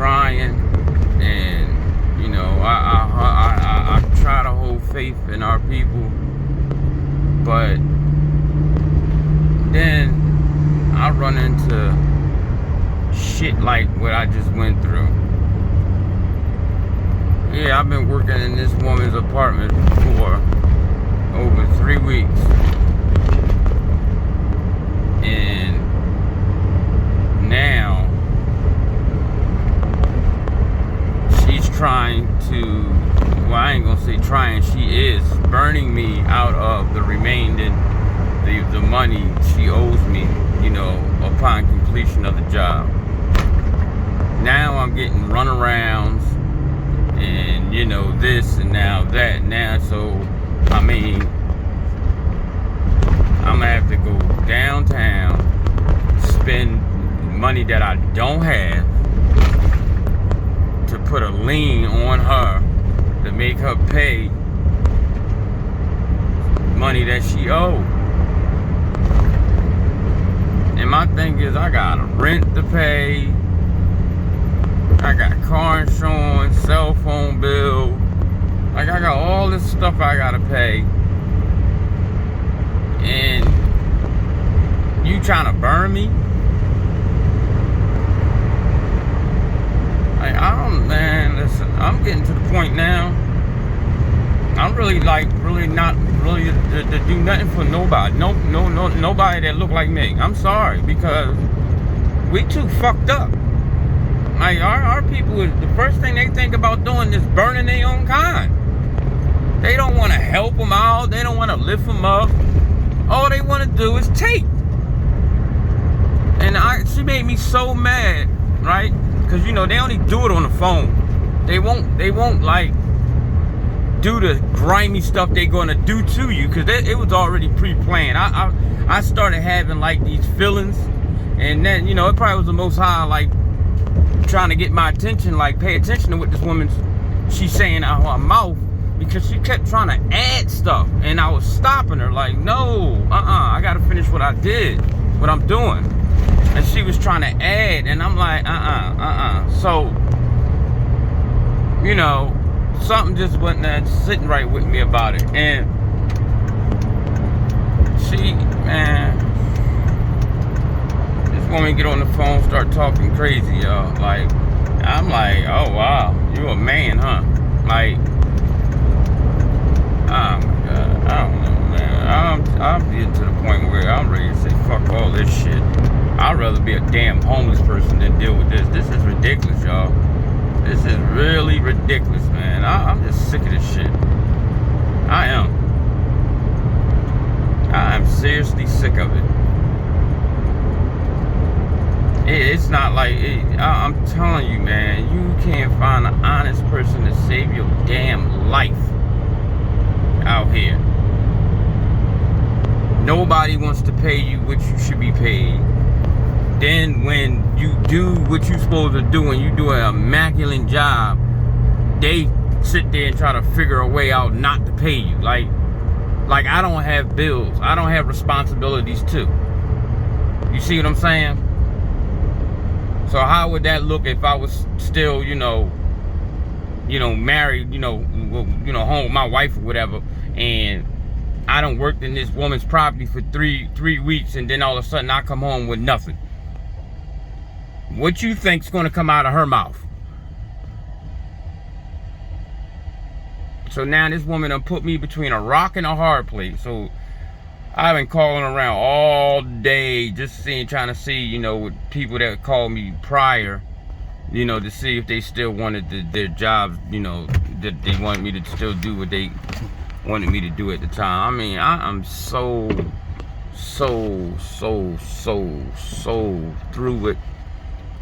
trying, and you know, I try to hold faith in our people, but then I run into shit like what I just went through. Yeah, I've been working in this woman's apartment for over 3 weeks, and now she's trying to, well, I ain't gonna say trying, she is burning me out of the remaining, the money she owes me, you know, upon completion of the job. Now I'm getting runarounds and, you know, this and now that now, so I mean, I'm gonna have to go downtown, spend money that I don't have to put a lien on her to make her pay money that she owed. And my thing is, I got rent to pay, I got car insurance, cell phone bill, like I got all this stuff I gotta pay, and you trying to burn me? Like, man, listen, I'm getting to the point now, I'm really not to do nothing for nobody. Nobody that look like me. I'm sorry, because we too fucked up. Like, our people, the first thing they think about doing is burning their own kind. They don't want to help them out. They don't want to lift them up. All they want to do is take. And she made me so mad, right? Because, you know, they only do it on the phone. They won't like do the grimy stuff they're gonna do to you, because it was already pre-planned. I started having like these feelings, and then, you know, it probably was the Most High, like, trying to get my attention, like, pay attention to what this woman's she's saying out of her mouth, because she kept trying to add stuff, and I was stopping her like, no, I gotta finish what I did, what I'm doing. And she was trying to add, and I'm like, so, you know, something just wasn't sitting right with me about it. And she, man, this woman get on the phone, start talking crazy, y'all. Like, I'm like, oh wow, you a man, huh? Like, oh my God, I don't know, man. I'm getting to the point where I'm ready to say fuck all this shit. I'd rather be a damn homeless person than deal with this. This is ridiculous, y'all. This is really ridiculous, man. I'm just sick of this shit. I am seriously sick of it. It's not like, I'm telling you, man, you can't find an honest person to save your damn life out here. Nobody wants to pay you what you should be paid. Then when you do what you're supposed to do and you do an immaculate job, they sit there and try to figure a way out not to pay you. Like I don't have bills. I don't have responsibilities too. You see what I'm saying? So how would that look if I was still, you know, married, home with my wife or whatever, and I done worked in this woman's property for three weeks, and then all of a sudden I come home with nothing? What you think's gonna come out of her mouth? So now this woman done put me between a rock and a hard place. So I've been calling around all day, just trying to see, you know, with people that called me prior, you know, to see if they still wanted their jobs, you know, that they wanted me to still do what they wanted me to do at the time. I mean, I'm so through it.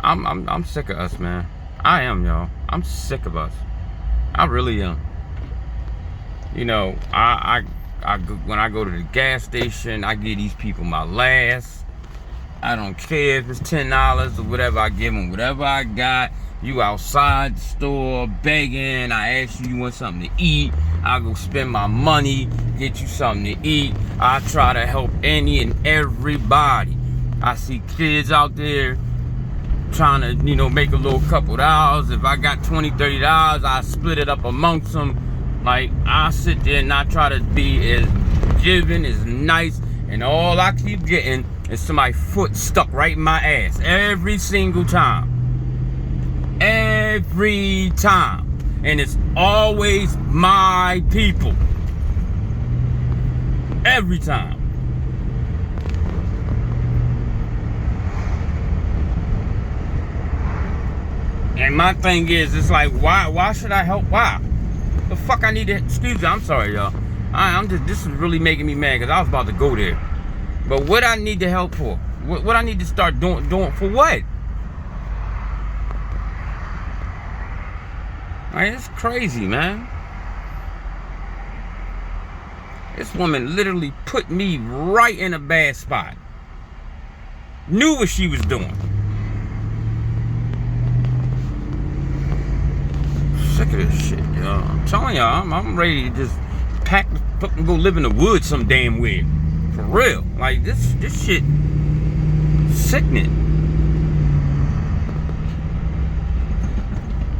I'm sick of us, man. I am, y'all. I'm sick of us. I really am. You know, when I go to the gas station, I give these people my last. I don't care if it's $10 or whatever. I give them whatever I got. You outside the store begging, I ask you want something to eat, I go spend my money, get you something to eat. I try to help any and everybody. I see kids out there trying to, you know, make a little couple dollars. If I got $20, $30, I split it up amongst them. Like, I sit there and I try to be as giving, as nice, and all I keep getting is somebody's foot stuck right in my ass every single time. Every time. And it's always my people. Every time. And my thing is, it's like, why should I help? Why? The fuck I need to, excuse me, I'm sorry, y'all. This is really making me mad because I was about to go there. But what I need to help for? What I need to start doing for what? Like, it's crazy, man. This woman literally put me right in a bad spot. Knew what she was doing. Sick of this shit, y'all. I'm telling y'all, I'm ready to just pack the fuck and go live in the woods some damn way. For real. Like, this shit sickening.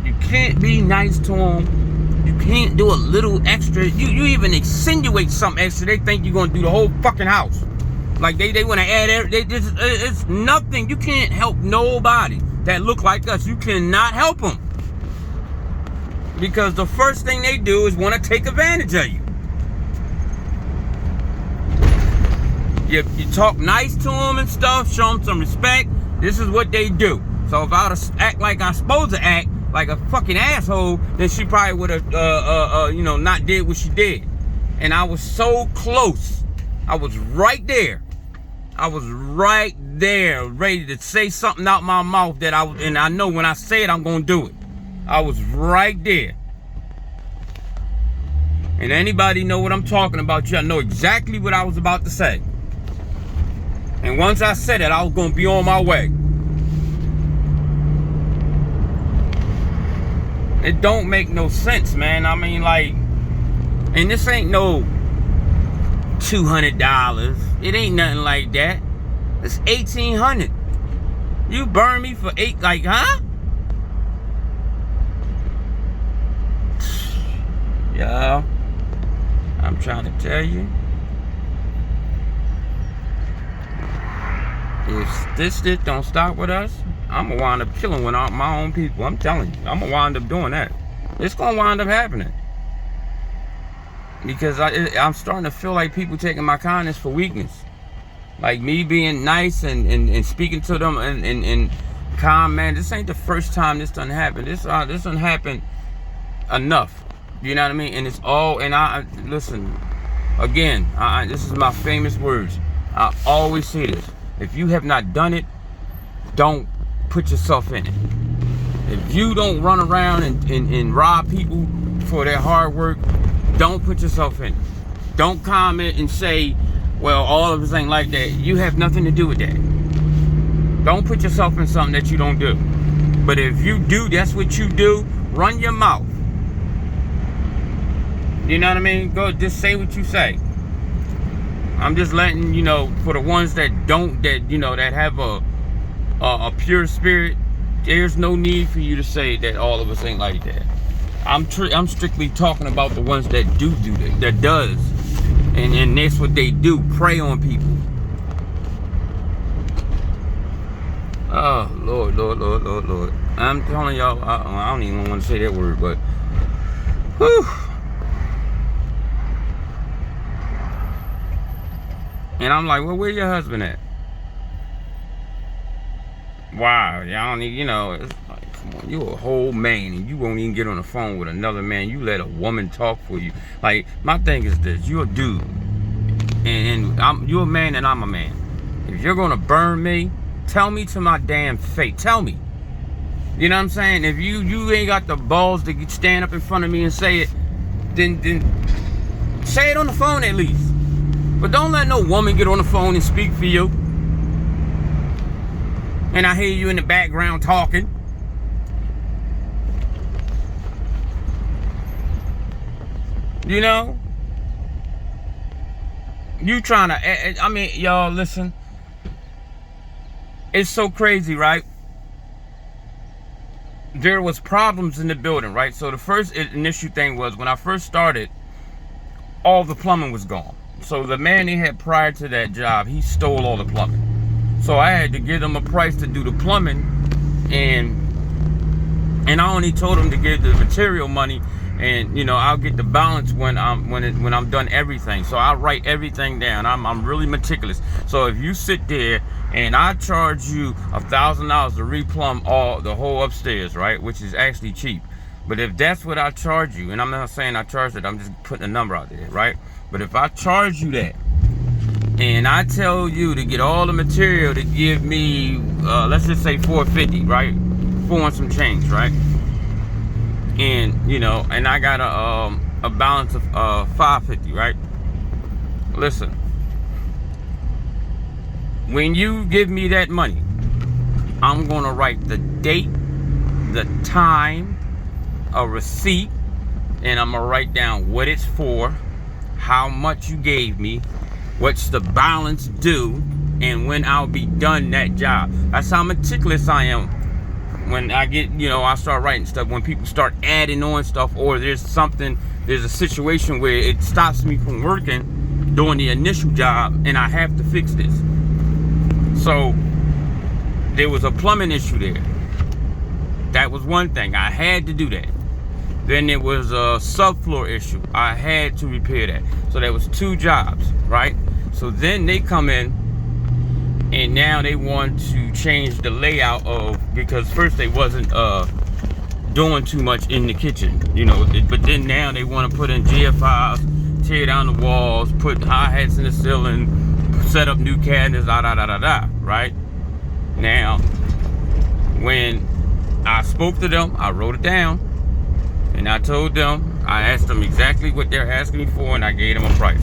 You can't be nice to them. You can't do a little extra. You even insinuate something extra, they think you're gonna do the whole fucking house. Like they want to add it's nothing. You can't help nobody that look like us. You cannot help them. Because the first thing they do is want to take advantage of you. You talk nice to them and stuff, show them some respect. This is what they do. So if I would act like I'm supposed to act, like a fucking asshole, then she probably would have, you know, not did what she did. And I was so close. I was right there. I was right there, ready to say something out my mouth that and I know when I say it, I'm gonna do it. I was right there. And anybody know what I'm talking about, y'all know exactly what I was about to say. And once I said it, I was gonna be on my way. It don't make no sense, man. I mean, like, and this ain't no $200. It ain't nothing like that. It's $1,800. You burn me for $8, like, huh? Yeah, I'm trying to tell you. If this shit don't stop with us, I'm gonna wind up killing one of my own people. I'm telling you, I'm gonna wind up doing that. It's gonna wind up happening. Because I'm starting to feel like people taking my kindness for weakness. Like me being nice and speaking to them and calm, man. This ain't the first time this done happened. This done happened enough. You know what I mean? And it's all, and I listen, again, this is my famous words. I always say this. If you have not done it, don't put yourself in it. If you don't run around and rob people for their hard work, don't put yourself in it. Don't comment and say, well, all of us ain't like that. You have nothing to do with that. Don't put yourself in something that you don't do. But if you do, that's what you do, run your mouth. You know what I mean? Go, just say what you say. I'm just letting, you know, for the ones that don't, that, you know, that have a pure spirit, there's no need for you to say that all of us ain't like that. I'm strictly talking about the ones that do that, that does. And that's what they do, prey on people. Oh, Lord, Lord, Lord, Lord, Lord. I'm telling y'all, I don't even want to say that word, but whew. And I'm like, well, where your husband at? Wow, y'all need, you know, it's like, come on, you're a whole man and you won't even get on the phone with another man. You let a woman talk for you. Like, my thing is this, you're a dude. And you're a man and I'm a man. If you're gonna burn me, tell me to my damn face. Tell me. You know what I'm saying? If you ain't got the balls to stand up in front of me and say it, then say it on the phone at least. But don't let no woman get on the phone and speak for you. And I hear you in the background talking. You know? You trying to, I mean, y'all listen. It's so crazy, right? there was problems in the building, right? So the first initial thing was when I first started, all the plumbing was gone. So the man they had prior to that job, he stole all the plumbing. So I had to give them a price to do the plumbing, and I only told them to give the material money, and you know, I'll get the balance when I'm done everything. So I write everything down. I'm really meticulous. So if you sit there and I charge you $1,000 to replumb the whole upstairs, right, which is actually cheap. But if that's what I charge you, and I'm not saying I charge it, I'm just putting a number out there, right? But if I charge you that, and I tell you to get all the material to give me, let's just say $450, right? 4 and some change, right? And you know, and I got a balance of $550, right? Listen, when you give me that money, I'm gonna write the date, the time, a receipt, and I'm gonna write down what it's for, how much you gave me, what's the balance due, and when I'll be done that job. That's how meticulous I am. When I get, you know, I start writing stuff, when people start adding on stuff, or there's a situation where it stops me from working doing the initial job and I have to fix this. So there was a plumbing issue there. That was one thing. I had to do that. Then there was a subfloor issue. I had to repair that. So that was 2 jobs, right? So then they come in, and now they want to change the layout because first they wasn't doing too much in the kitchen, you know. But then now they want to put in GFIs, tear down the walls, put hi-hats in the ceiling, set up new cabinets, right? Now, when I spoke to them, I wrote it down, and I told them, I asked them exactly what they're asking me for, and I gave them a price.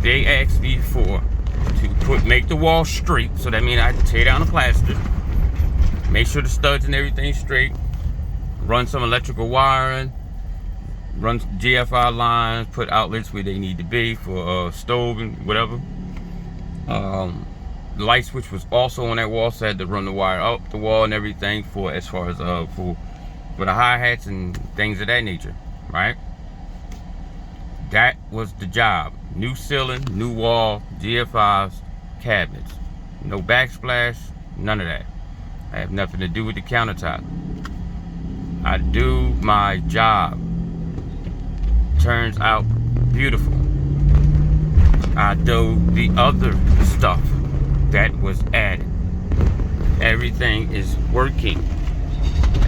They asked me to make the wall straight, so that means I had to tear down the plaster, make sure the studs and everything straight, run some electrical wiring, run GFI lines, put outlets where they need to be for stove and whatever. The light switch was also on that wall, so I had to run the wire up the wall and everything for as far as for the hi-hats and things of that nature, right? That was the job. New ceiling, new wall, GFIs, cabinets. No backsplash, none of that. I have nothing to do with the countertop. I do my job. Turns out beautiful. I do the other stuff that was added. Everything is working.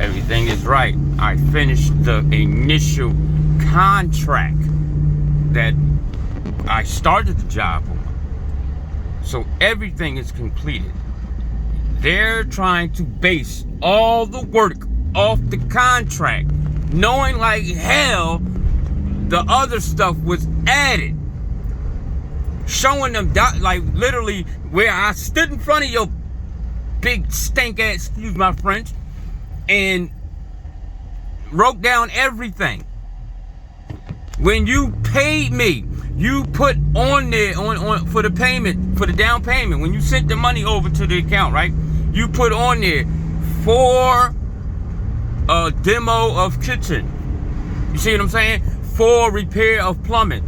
Everything is right. I finished the initial contract that I started the job on. So everything is completed. They're trying to base all the work off the contract, knowing like hell the other stuff was added. Showing them like literally where I stood in front of your big stink ass, excuse my French, and wrote down everything. When you paid me, you put on there on for the payment, for the down payment, when you sent the money over to the account, right? You put on there for a demo of kitchen. You see what I'm saying? For repair of plumbing.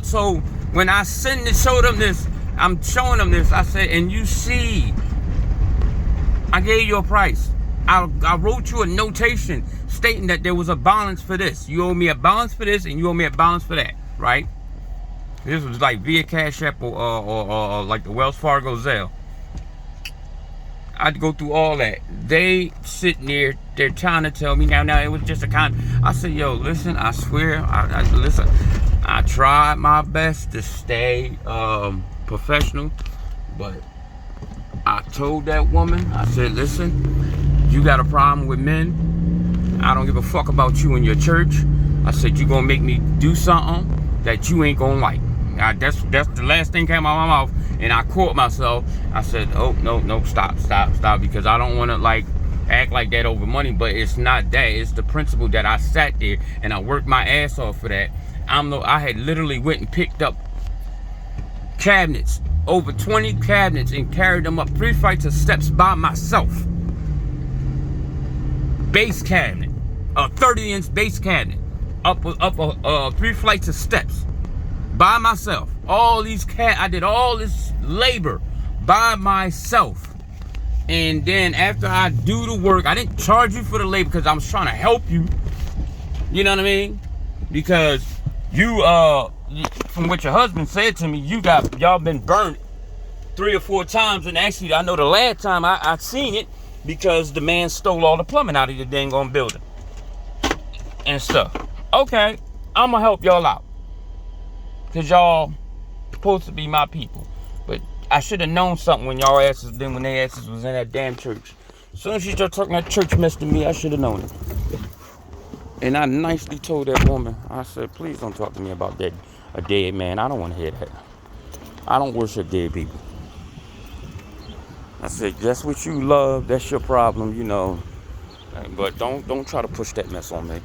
So when I showed them this, I'm showing them this, I said, and you see, I gave you a price. I wrote you a notation stating that there was a balance for this. You owe me a balance for this, and you owe me a balance for that, right? This was like via Cash App or like the Wells Fargo Zelle. I'd go through all that. They sitting there, they're trying to tell me now it was just a I said, yo, listen, I swear, listen, I tried my best to stay professional, but I told that woman, I said, listen, you got a problem with men. I don't give a fuck about you and your church. I said, you gonna make me do something that you ain't gonna like. That's the last thing came out of my mouth, and I caught myself. I said, oh, no, stop, because I don't want to like act like that over money, but it's not that. It's the principle that I sat there and I worked my ass off for that. I had literally went and picked up cabinets, over 20 cabinets, and carried them up 3 flights of steps by myself. base cabinet, a 30-inch base cabinet, up 3 flights of steps by myself. I did all this labor by myself. And then after I do the work, I didn't charge you for the labor because I was trying to help you. You know what I mean? Because you, from what your husband said to me, y'all been burnt 3 or 4 times. And actually, I know the last time I seen it because the man stole all the plumbing out of the dang on building and stuff. Okay, I'm gonna help y'all out because y'all supposed to be my people. But I should have known something when y'all asses, when they asses was in that damn church. As soon as she started talking that church mess to me, I should have known it. And I nicely told that woman, I said, please don't talk to me about that, a dead man. I don't want to hear that. I don't worship dead people. I said, that's what you love, that's your problem, you know. But don't try to push that mess on me.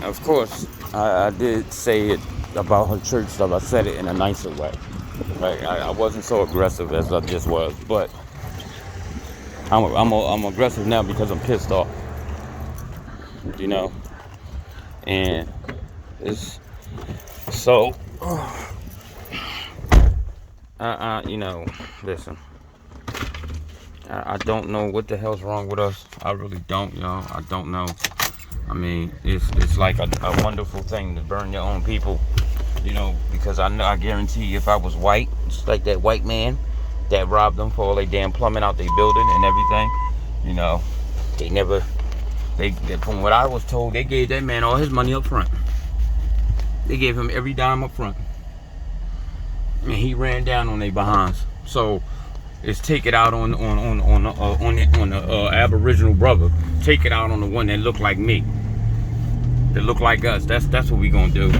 Of course, I did say it about her church stuff. I said it in a nicer way. Right? I wasn't so aggressive as I just was, but I'm aggressive now because I'm pissed off. You know, and it's so. You know, listen. I don't know what the hell's wrong with us. I really don't, y'all. I don't know. I mean, it's like a wonderful thing to burn your own people, you know, because I guarantee if I was white, just like that white man that robbed them for all their damn plumbing out their building and everything, you know, they from what I was told, they gave that man all his money up front. They gave him every dime up front, and he ran down on their behinds. So it's take it out on the Aboriginal brother. Take it out on the one that look like me, that look like us. That's what we gonna do.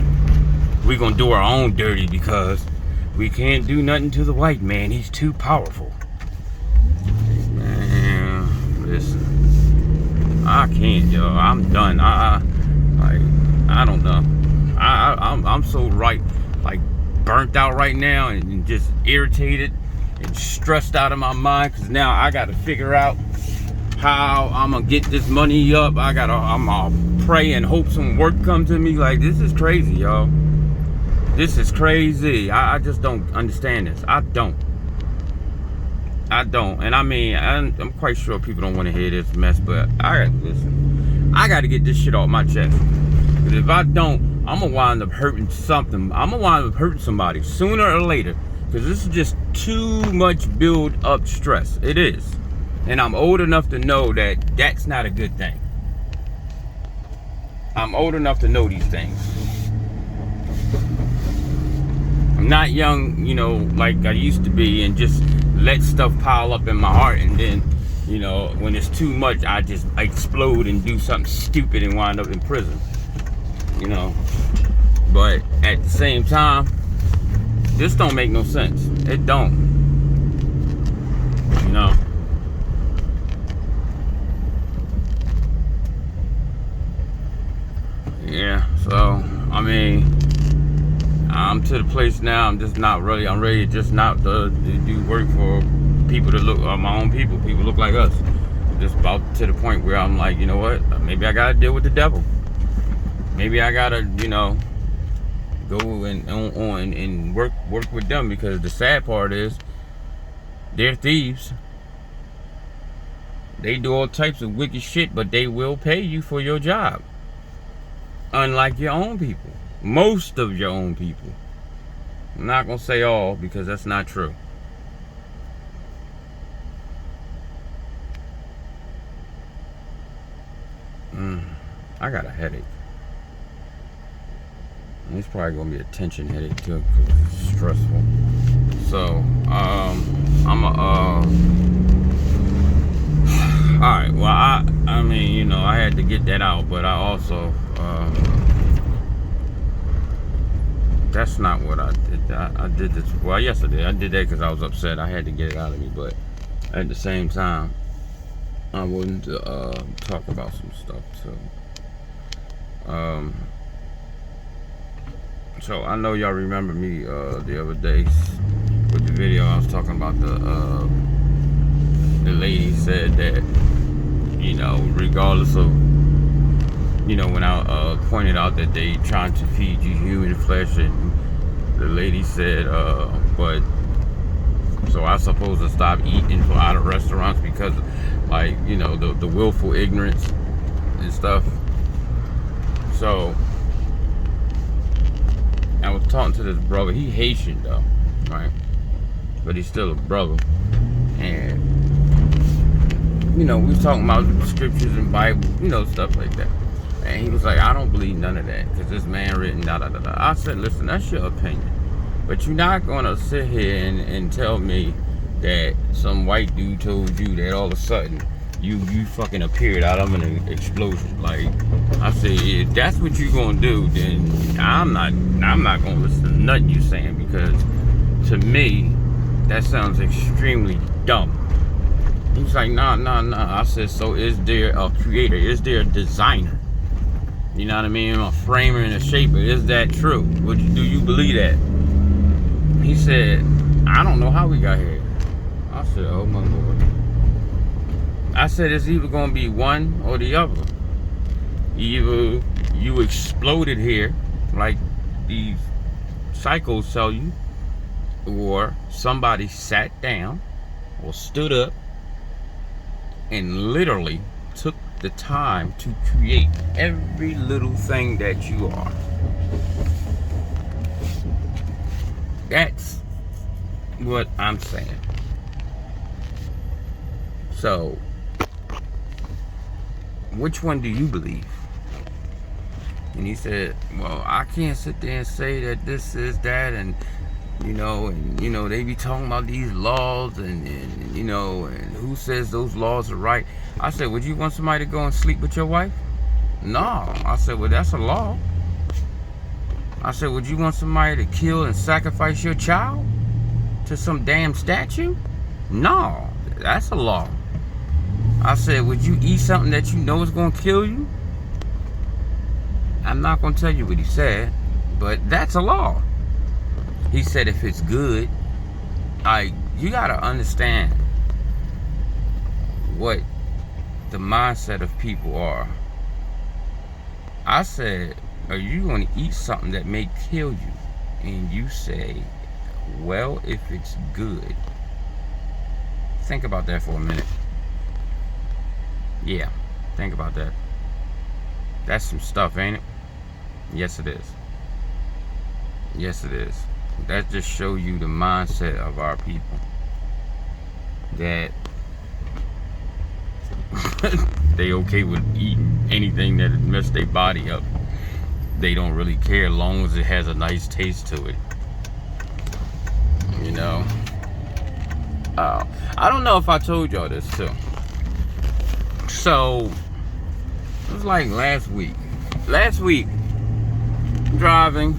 We gonna do our own dirty because we can't do nothing to the white man. He's too powerful. Man, listen, I can't, yo. I'm done. I don't know. I'm so like burnt out right now and just irritated and stressed out of my mind because now I got to figure out how I'm gonna get this money up. I'm gonna pray and hope some work come to me. Like, this is crazy, y'all. This is crazy. I just don't understand this. I don't. And I mean, I'm quite sure people don't want to hear this mess, but listen. I got to get this shit off my chest. Because if I don't, I'm gonna wind up hurting something. I'm gonna wind up hurting somebody sooner or later. Because this is just too much build up stress. It is. And I'm old enough to know that that's not a good thing. I'm old enough to know these things. I'm not young, you know, like I used to be and just let stuff pile up in my heart. And then, you know, when it's too much, I just explode and do something stupid and wind up in prison. You know. But at the same time, this don't make no sense. It don't. You know. Yeah, so, I mean, I'm to the place now, I'm ready just not to do work for people that look, my own people look like us. Just about to the point where I'm like, you know what, maybe I gotta deal with the devil. Maybe I gotta, you know, go and work with them, because the sad part is they're thieves. They do all types of wicked shit, but they will pay you for your job. Unlike your own people. Most of your own people. I'm not gonna say all, because that's not true. I got a headache. And it's probably gonna be a tension headache too, because it's stressful. So, alright, well, I mean, you know, I had to get that out, but I also, that's not what I did. I did this, well, yes I did. I did that because I was upset. I had to get it out of me, but at the same time, I wanted to talk about some stuff, so. So I know y'all remember me the other day with the video I was talking about the lady said that, you know, regardless of, you know, when I pointed out that they trying to feed you human flesh, and the lady said, but so I supposed to stop eating out of restaurants because, like, you know, the willful ignorance and stuff. So I was talking to this brother. He Haitian though, right? But he's still a brother. And, you know, we was talking about scriptures and Bible, you know, stuff like that. And he was like, I don't believe none of that because this man written da da da da. I said, listen, that's your opinion. But you're not going to sit here and tell me that some white dude told you that all of a sudden you fucking appeared out of an explosion. Like, I said, if that's what you're going to do, then I'm not going to listen to nothing you're saying, because to me, that sounds extremely dumb. He's like, nah. I said, so is there a creator? Is there a designer? You know what I mean? A framer and a shaper. Is that true? Do you believe that? He said, I don't know how we got here. I said, oh my Lord. I said, it's either going to be one or the other. Either you exploded here, like these psychos tell you, or somebody sat down or stood up and literally took the time to create every little thing that you are. That's what I'm saying. So, which one do you believe? And he said, well, I can't sit there and say that this is that, and you know, they be talking about these laws, and you know, and who says those laws are right. I said, would you want somebody to go and sleep with your wife? No. I said, well, that's a law. I said, would you want somebody to kill and sacrifice your child to some damn statue? No, that's a law. I said, would you eat something that you know is going to kill you? I'm not going to tell you what he said, but that's a law. He said, if it's good, you got to understand what the mindset of people are. I said, are you going to eat something that may kill you? And you say, well, if it's good. Think about that for a minute. Yeah, think about that. That's some stuff, ain't it? Yes, it is. Yes, it is. That just show you the mindset of our people. That they okay with eating anything that mess their body up. They don't really care as long as it has a nice taste to it. You know? I don't know if I told y'all this too. So, it was like last week. Driving,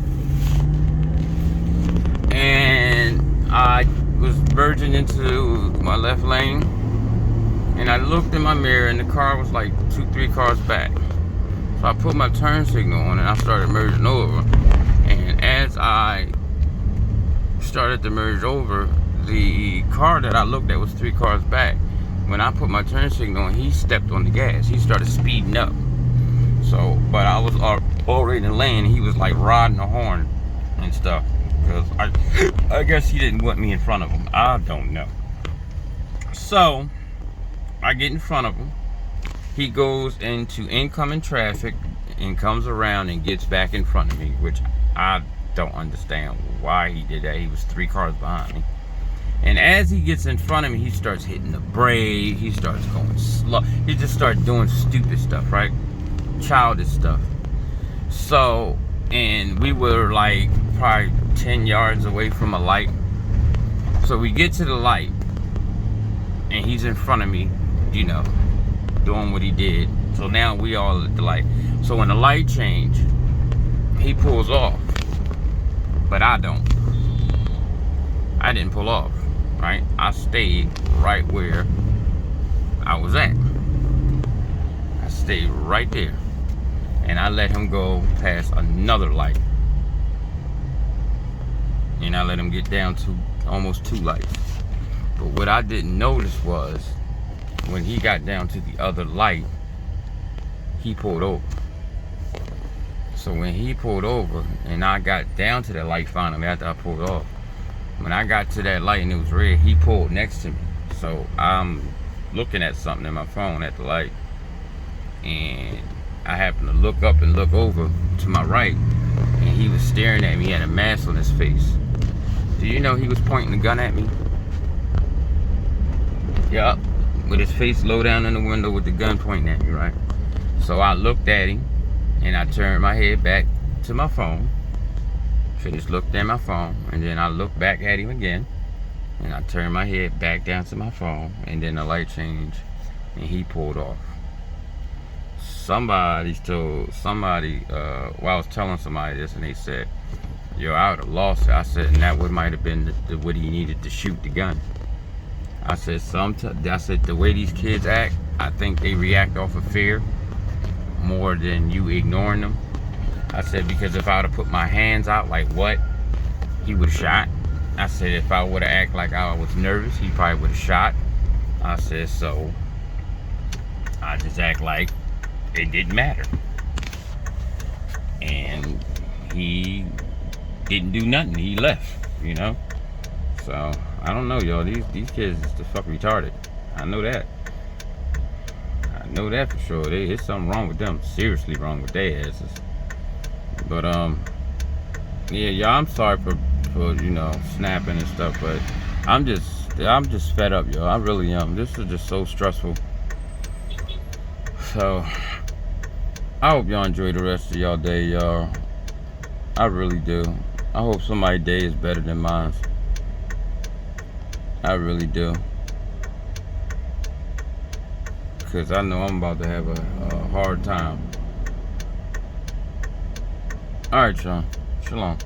and I was verging into my left lane, and I looked in my mirror, and the car was like 2-3 cars back. So I put my turn signal on, and I started merging over. And as I started to merge over, the car that I looked at was 3 cars back. When I put my turn signal on, he stepped on the gas. He started speeding up. So, but I was already in the lane. He was like riding the horn and stuff, because I guess he didn't want me in front of him. I don't know. So I get in front of him. He goes into incoming traffic and comes around and gets back in front of me, which I don't understand why he did that. He was 3 cars behind me. And as he gets in front of me, he starts hitting the brake. He starts going slow. He just starts doing stupid stuff, right? Childish stuff. So, and we were like probably 10 yards away from a light. So we get to the light, and he's in front of me, you know, doing what he did. So now we all at the light. So when the light changed, he pulls off, but I don't. I didn't pull off, right? I stayed right where I was at. I stayed right there. And I let him go past another light. And I let him get down to almost 2 lights. But what I didn't notice was, when he got down to the other light, he pulled over. So when he pulled over and I got down to that light finally after I pulled off, when I got to that light and it was red, he pulled next to me. So I'm looking at something in my phone at the light, and I happened to look up and look over to my right, and he was staring at me. He had a mask on his face. Do you know he was pointing a gun at me? Yup, with his face low down in the window with the gun pointing at me, right? So I looked at him, and I turned my head back to my phone. Finished looking at my phone, and then I looked back at him again, and I turned my head back down to my phone, and then the light changed, and he pulled off. Somebody, well, I was telling somebody this, and they said, yo, I would have lost it. I said, and that might have been what he needed to shoot the gun. I said, the way these kids act, I think they react off of fear more than you ignoring them. I said, because if I would have put my hands out like what, he would have shot. I said, if I would have acted like I was nervous, he probably would have shot. I said, so I just act like it didn't matter. And he didn't do nothing. He left, you know? So, I don't know, y'all. These kids is the fuck retarded. I know that. I know that for sure. There's something wrong with them. Seriously wrong with their asses. But, yeah, y'all, I'm sorry for you know, snapping and stuff, but I'm just fed up, y'all. I really am. This is just so stressful. So, I hope y'all enjoy the rest of y'all day, y'all. I really do. I hope somebody's day is better than mine. I really do. Because I know I'm about to have a hard time. Alright, y'all. Shalom.